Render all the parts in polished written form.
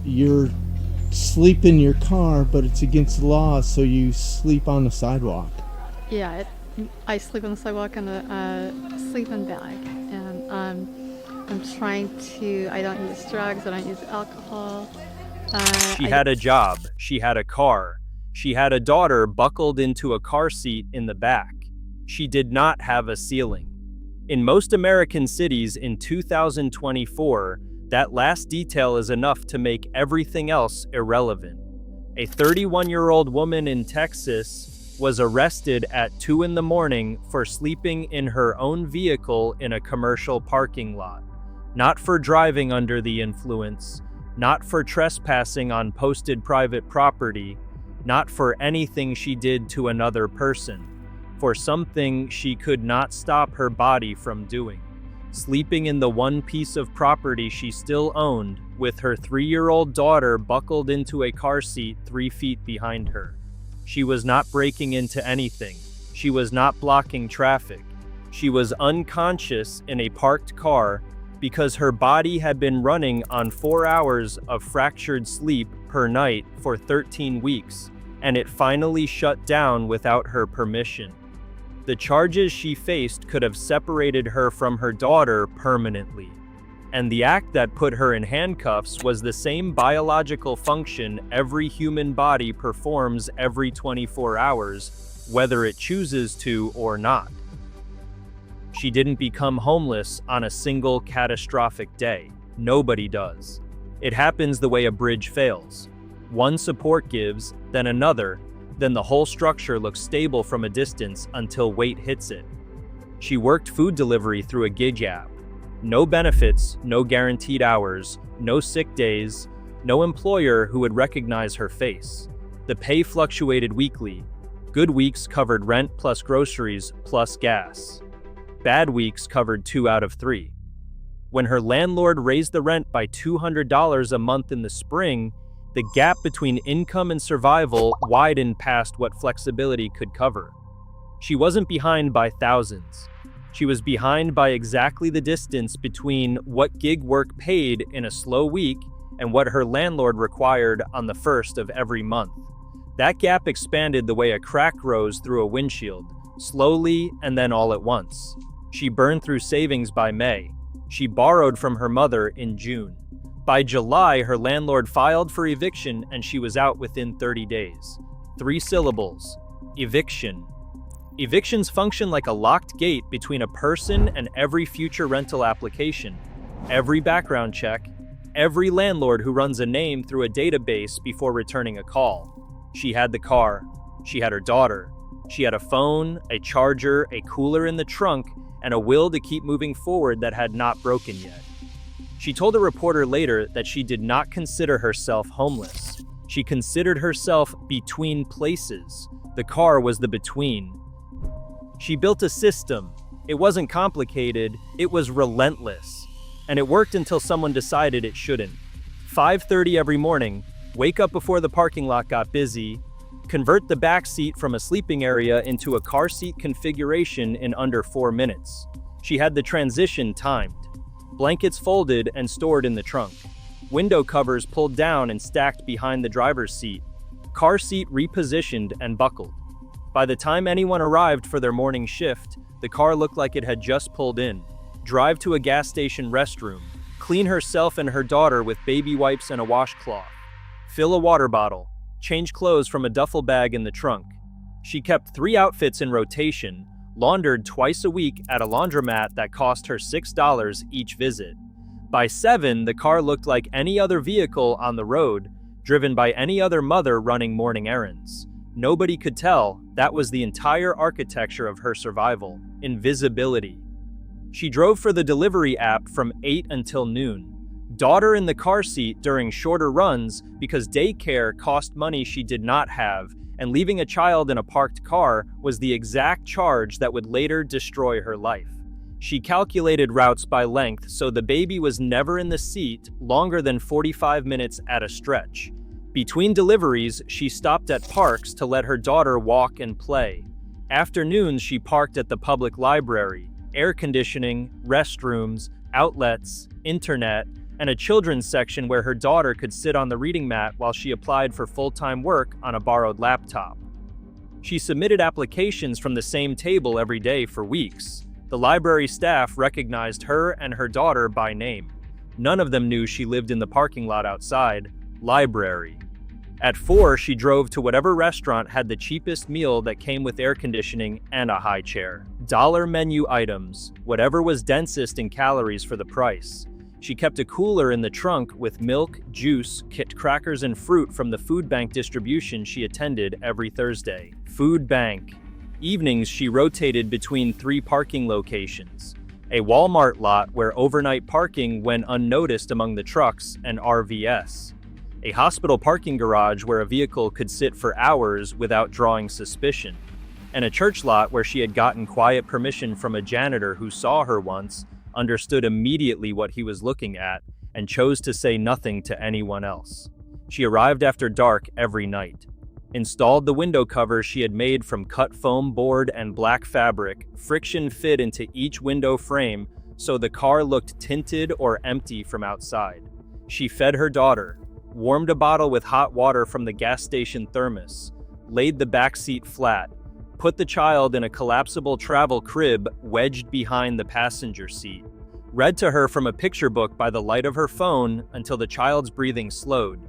you're sleep in your car, but it's against the law, so you sleep on the sidewalk. Yeah, I sleep on the sidewalk on a sleeping bag, and I'm trying to. I don't use drugs. I don't use alcohol. She had a job, she had a car, she had a daughter buckled into a car seat in the back. She did not have a ceiling. In most American cities in 2024, that last detail is enough to make everything else irrelevant. A 31-year-old woman in Texas was arrested at 2 in the morning for sleeping in her own vehicle in a commercial parking lot. Not for driving under the influence, not for trespassing on posted private property, not for anything she did to another person, for something she could not stop her body from doing. Sleeping in the one piece of property she still owned, with her 3-year-old daughter buckled into a car seat 3 feet behind her. She was not breaking into anything. She was not blocking traffic. She was unconscious in a parked car because her body had been running on 4 hours of fractured sleep per night for 13 weeks, and it finally shut down without her permission. The charges she faced could have separated her from her daughter permanently, and the act that put her in handcuffs was the same biological function every human body performs every 24 hours, whether it chooses to or not. She didn't become homeless on a single catastrophic day. Nobody does. It happens the way a bridge fails. One support gives, then another, then the whole structure looks stable from a distance until weight hits it. She worked food delivery through a gig app. No benefits, no guaranteed hours, no sick days, no employer who would recognize her face. The pay fluctuated weekly. Good weeks covered rent plus groceries plus gas. Bad weeks covered 2 out of 3. When her landlord raised the rent by $200 a month in the spring, the gap between income and survival widened past what flexibility could cover. She wasn't behind by thousands. She was behind by exactly the distance between what gig work paid in a slow week and what her landlord required on the first of every month. That gap expanded the way a crack rose through a windshield, slowly and then all at once. She burned through savings by May. She borrowed from her mother in June. By July, her landlord filed for eviction and she was out within 30 days. 3 syllables: eviction. Evictions function like a locked gate between a person and every future rental application, every background check, every landlord who runs a name through a database before returning a call. She had the car. She had her daughter. She had a phone, a charger, a cooler in the trunk, and a will to keep moving forward that had not broken yet. She told a reporter later that she did not consider herself homeless. She considered herself between places. The car was the between. She built a system. It wasn't complicated, it was relentless. And it worked until someone decided it shouldn't. 5:30 every morning, wake up before the parking lot got busy, convert the back seat from a sleeping area into a car seat configuration in under 4 minutes. She had the transition timed. Blankets folded and stored in the trunk. Window covers pulled down and stacked behind the driver's seat. Car seat repositioned and buckled. By the time anyone arrived for their morning shift, the car looked like it had just pulled in. Drive to a gas station restroom. Clean herself and her daughter with baby wipes and a washcloth. Fill a water bottle. Change clothes from a duffel bag in the trunk. She kept 3 outfits in rotation, laundered twice a week at a laundromat that cost her $6 each visit. By 7, the car looked like any other vehicle on the road, driven by any other mother running morning errands. Nobody could tell that was the entire architecture of her survival: invisibility. She drove for the delivery app from 8 until noon. Daughter in the car seat during shorter runs because daycare cost money she did not have, and leaving a child in a parked car was the exact charge that would later destroy her life. She calculated routes by length so the baby was never in the seat longer than 45 minutes at a stretch. Between deliveries, she stopped at parks to let her daughter walk and play. Afternoons, she parked at the public library, air conditioning, restrooms, outlets, internet, and a children's section where her daughter could sit on the reading mat while she applied for full-time work on a borrowed laptop. She submitted applications from the same table every day for weeks. The library staff recognized her and her daughter by name. None of them knew she lived in the parking lot outside. Library. At 4, she drove to whatever restaurant had the cheapest meal that came with air conditioning and a high chair. Dollar menu items, whatever was densest in calories for the price. She kept a cooler in the trunk with milk, juice, crackers, and fruit from the food bank distribution she attended every Thursday. Food bank. Evenings, she rotated between 3 parking locations. A Walmart lot where overnight parking went unnoticed among the trucks and RVS. A hospital parking garage where a vehicle could sit for hours without drawing suspicion. And a church lot where she had gotten quiet permission from a janitor who saw her once, understood immediately what he was looking at, and chose to say nothing to anyone else. She arrived after dark every night. Installed the window covers she had made from cut foam board and black fabric, friction fit into each window frame so the car looked tinted or empty from outside. She fed her daughter, warmed a bottle with hot water from the gas station thermos, laid the back seat flat, put the child in a collapsible travel crib wedged behind the passenger seat, read to her from a picture book by the light of her phone until the child's breathing slowed.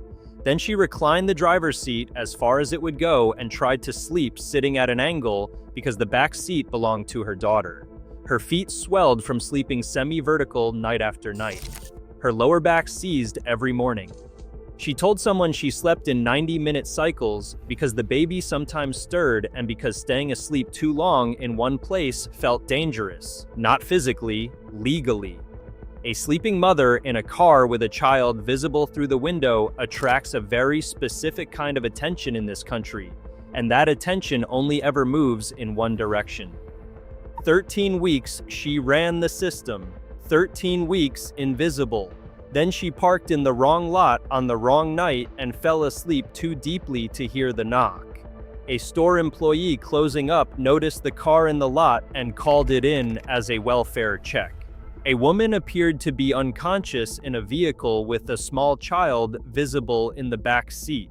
Then she reclined the driver's seat as far as it would go and tried to sleep sitting at an angle because the back seat belonged to her daughter. Her feet swelled from sleeping semi-vertical night after night. Her lower back seized every morning. She told someone she slept in 90-minute cycles because the baby sometimes stirred and because staying asleep too long in one place felt dangerous, not physically, legally. A sleeping mother in a car with a child visible through the window attracts a very specific kind of attention in this country, and that attention only ever moves in one direction. 13 weeks she ran the system, 13 weeks invisible. Then she parked in the wrong lot on the wrong night and fell asleep too deeply to hear the knock. A store employee closing up noticed the car in the lot and called it in as a welfare check. A woman appeared to be unconscious in a vehicle with a small child visible in the back seat.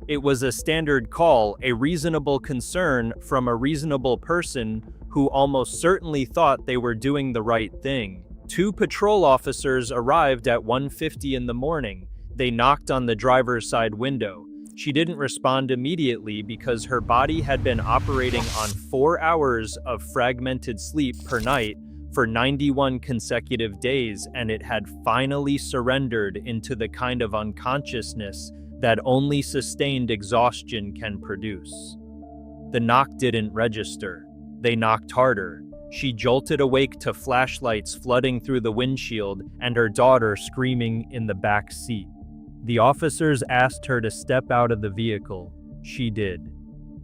It was a standard call, a reasonable concern from a reasonable person who almost certainly thought they were doing the right thing. 2 patrol officers arrived at 1:50 in the morning. They knocked on the driver's side window. She didn't respond immediately because her body had been operating on 4 hours of fragmented sleep per night for 91 consecutive days, and it had finally surrendered into the kind of unconsciousness that only sustained exhaustion can produce. The knock didn't register. They knocked harder. She jolted awake to flashlights flooding through the windshield and her daughter screaming in the back seat. The officers asked her to step out of the vehicle. She did.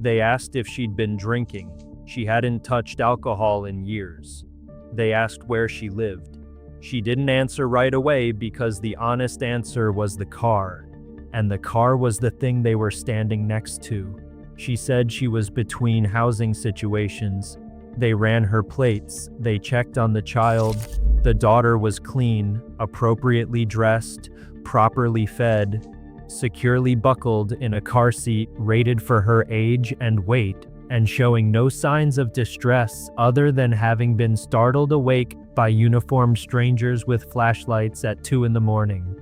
They asked if she'd been drinking. She hadn't touched alcohol in years. They asked where she lived. She didn't answer right away because the honest answer was the car, and the car was the thing they were standing next to. She said she was between housing situations. They ran her plates, they checked on the child. The daughter was clean, appropriately dressed, properly fed, securely buckled in a car seat rated for her age and weight, and showing no signs of distress other than having been startled awake by uniformed strangers with flashlights at 2 in the morning.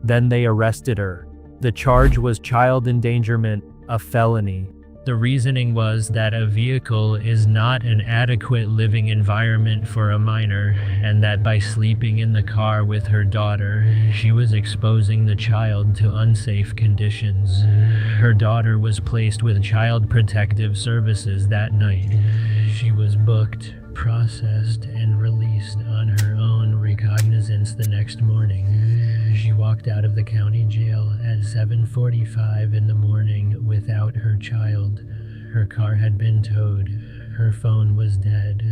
Then they arrested her. The charge was child endangerment, a felony. The reasoning was that a vehicle is not an adequate living environment for a minor, and that by sleeping in the car with her daughter, she was exposing the child to unsafe conditions. Her daughter was placed with Child Protective Services that night. She was booked, processed, and released on her own recognizance the next morning. She walked out of the county jail at 7:45 in the morning without her child. Her car had been towed. Her phone was dead.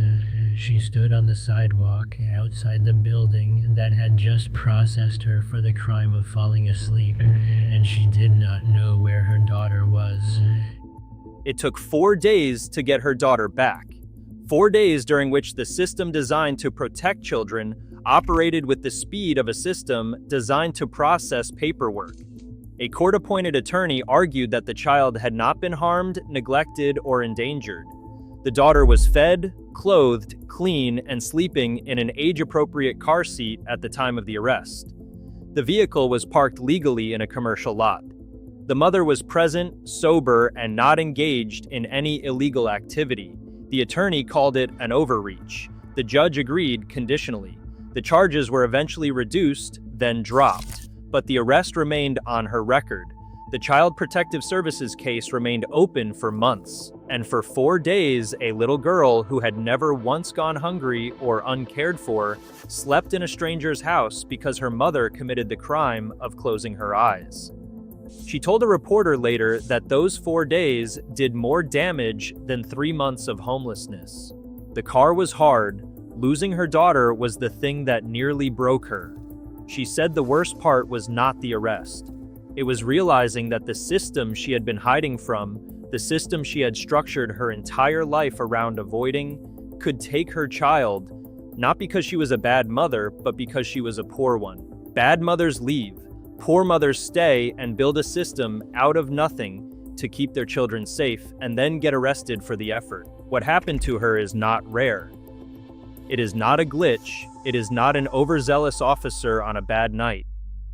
She stood on the sidewalk outside the building that had just processed her for the crime of falling asleep, and she did not know where her daughter was. It took 4 days to get her daughter back. 4 days during which the system designed to protect children operated with the speed of a system designed to process paperwork. A court-appointed attorney argued that the child had not been harmed, neglected, or endangered. The daughter was fed, clothed, clean, and sleeping in an age-appropriate car seat at the time of the arrest. The vehicle was parked legally in a commercial lot. The mother was present, sober, and not engaged in any illegal activity. The attorney called it an overreach. The judge agreed conditionally. The charges were eventually reduced, then dropped, but the arrest remained on her record. The Child Protective Services case remained open for months, and for 4 days, a little girl who had never once gone hungry or uncared for slept in a stranger's house because her mother committed the crime of closing her eyes. She told a reporter later that those 4 days did more damage than 3 months of homelessness. The car was hard. Losing her daughter was the thing that nearly broke her. She said the worst part was not the arrest. It was realizing that the system she had been hiding from, the system she had structured her entire life around avoiding, could take her child, not because she was a bad mother, but because she was a poor one. Bad mothers leave. Poor mothers stay and build a system out of nothing to keep their children safe and then get arrested for the effort. What happened to her is not rare. It is not a glitch. It is not an overzealous officer on a bad night.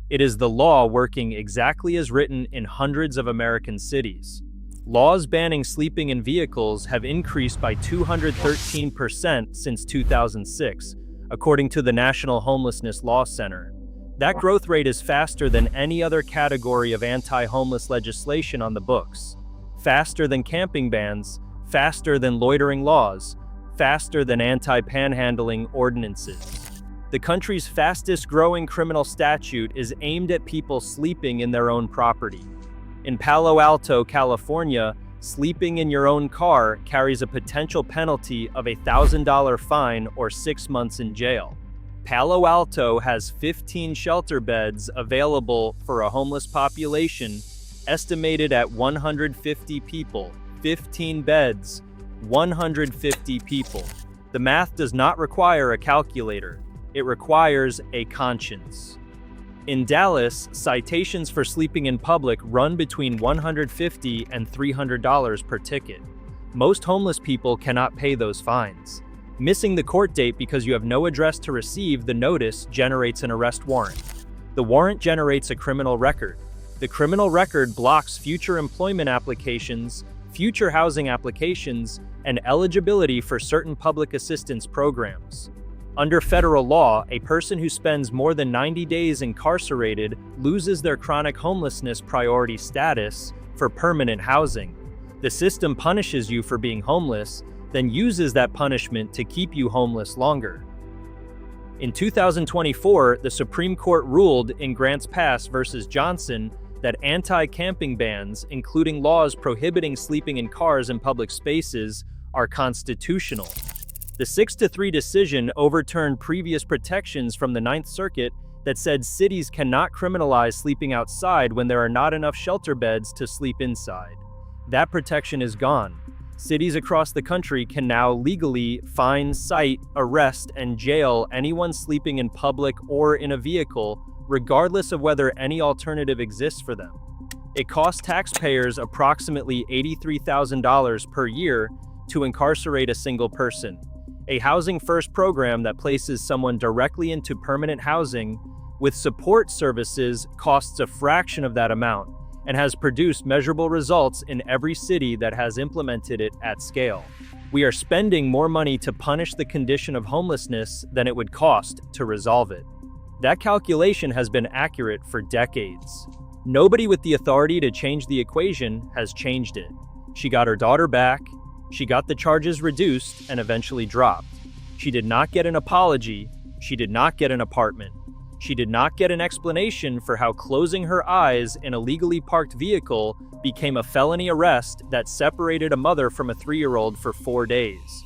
It is the law working exactly as written in hundreds of American cities. Laws banning sleeping in vehicles have increased by 213% since 2006, according to the National Homelessness Law Center. That growth rate is faster than any other category of anti-homeless legislation on the books. Faster than camping bans, faster than loitering laws, faster than anti-panhandling ordinances. The country's fastest-growing criminal statute is aimed at people sleeping in their own property. In Palo Alto, California, sleeping in your own car carries a potential penalty of a $1,000 fine or 6 months in jail. Palo Alto has 15 shelter beds available for a homeless population estimated at 150 people. 15 beds, 150 people. The math does not require a calculator. It requires a conscience. In Dallas, citations for sleeping in public run between $150 and $300 per ticket. Most homeless people cannot pay those fines. Missing the court date because you have no address to receive the notice generates an arrest warrant. The warrant generates a criminal record. The criminal record blocks future employment applications, future housing applications, and eligibility for certain public assistance programs. Under federal law, a person who spends more than 90 days incarcerated loses their chronic homelessness priority status for permanent housing. The system punishes you for being homeless, then uses that punishment to keep you homeless longer. In 2024, the Supreme Court ruled in Grants Pass versus Johnson that anti-camping bans, including laws prohibiting sleeping in cars in public spaces, are constitutional. The 6-3 decision overturned previous protections from the Ninth Circuit that said cities cannot criminalize sleeping outside when there are not enough shelter beds to sleep inside. That protection is gone. Cities across the country can now legally fine, cite, arrest, and jail anyone sleeping in public or in a vehicle, regardless of whether any alternative exists for them. It costs taxpayers approximately $83,000 per year to incarcerate a single person. A Housing First program that places someone directly into permanent housing with support services costs a fraction of that amount and has produced measurable results in every city that has implemented it at scale. We are spending more money to punish the condition of homelessness than it would cost to resolve it. That calculation has been accurate for decades. Nobody with the authority to change the equation has changed it. She got her daughter back. She got the charges reduced and eventually dropped. She did not get an apology. She did not get an apartment. She did not get an explanation for how closing her eyes in a legally parked vehicle became a felony arrest that separated a mother from a 3-year-old for 4 days.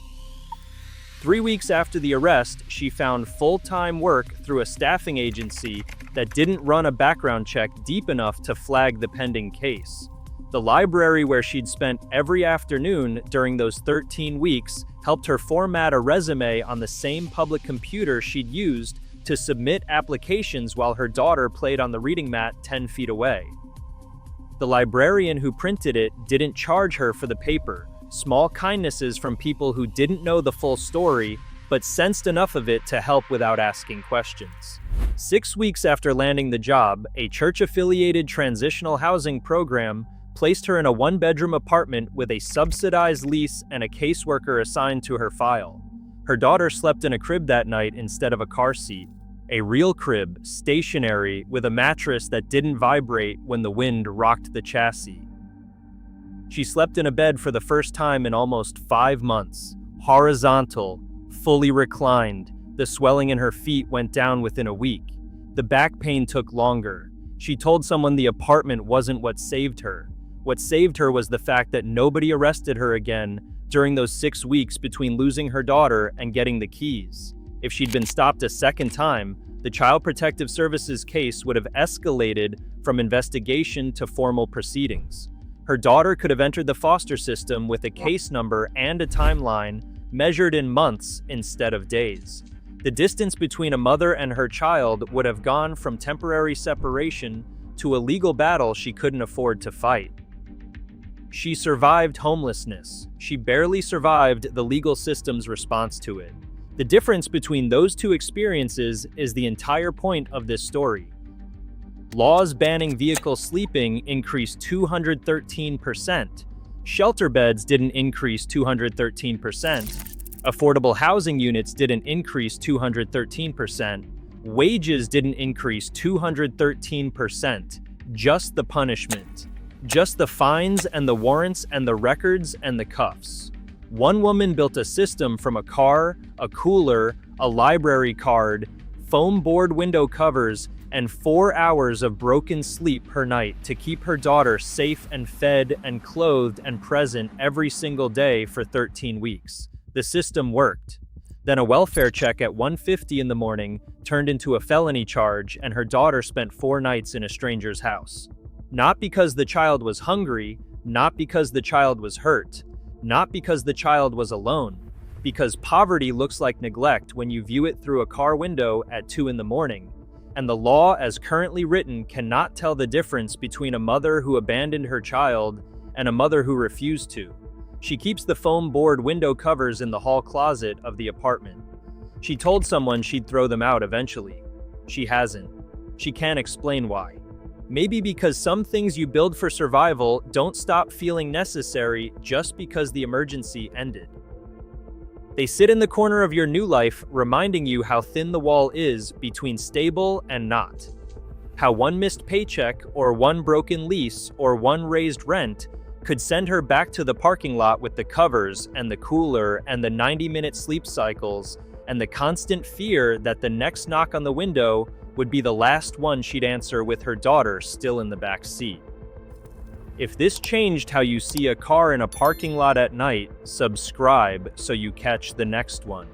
3 weeks after the arrest, she found full-time work through a staffing agency that didn't run a background check deep enough to flag the pending case. The library where she'd spent every afternoon during those 13 weeks helped her format a resume on the same public computer she'd used to submit applications while her daughter played on the reading mat 10 feet away. The librarian who printed it didn't charge her for the paper, small kindnesses from people who didn't know the full story but sensed enough of it to help without asking questions. 6 weeks after landing the job, a church-affiliated transitional housing program placed her in a one-bedroom apartment with a subsidized lease and a caseworker assigned to her file. Her daughter slept in a crib that night instead of a car seat. A real crib, stationary, with a mattress that didn't vibrate when the wind rocked the chassis. She slept in a bed for the first time in almost 5 months, horizontal, fully reclined. The swelling in her feet went down within a week. The back pain took longer. She told someone the apartment wasn't what saved her. What saved her was the fact that nobody arrested her again during those 6 weeks between losing her daughter and getting the keys. If she'd been stopped a second time, the Child Protective Services case would have escalated from investigation to formal proceedings. Her daughter could have entered the foster system with a case number and a timeline measured in months instead of days. The distance between a mother and her child would have gone from temporary separation to a legal battle she couldn't afford to fight. She survived homelessness. She barely survived the legal system's response to it. The difference between those two experiences is the entire point of this story. Laws banning vehicle sleeping increased 213%. Shelter beds didn't increase 213%. Affordable housing units didn't increase 213%. Wages didn't increase 213%. Just the punishment. Just the fines and the warrants and the records and the cuffs. One woman built a system from a car, a cooler, a library card, foam board window covers, and 4 hours of broken sleep per night to keep her daughter safe and fed and clothed and present every single day for 13 weeks. The system worked. Then a welfare check at 1:50 in the morning turned into a felony charge, and her daughter spent 4 nights in a stranger's house. Not because the child was hungry, not because the child was hurt, not because the child was alone, because poverty looks like neglect when you view it through a car window at 2 in the morning. And the law as currently written cannot tell the difference between a mother who abandoned her child and a mother who refused to. She keeps the foam board window covers in the hall closet of the apartment. She told someone she'd throw them out eventually. She hasn't. She can't explain why. Maybe because some things you build for survival don't stop feeling necessary just because the emergency ended. They sit in the corner of your new life, reminding you how thin the wall is between stable and not. How one missed paycheck, or one broken lease, or one raised rent could send her back to the parking lot with the covers and the cooler and the 90-minute sleep cycles and the constant fear that the next knock on the window would be the last one she'd answer with her daughter still in the back seat. If this changed how you see a car in a parking lot at night, subscribe so you catch the next one.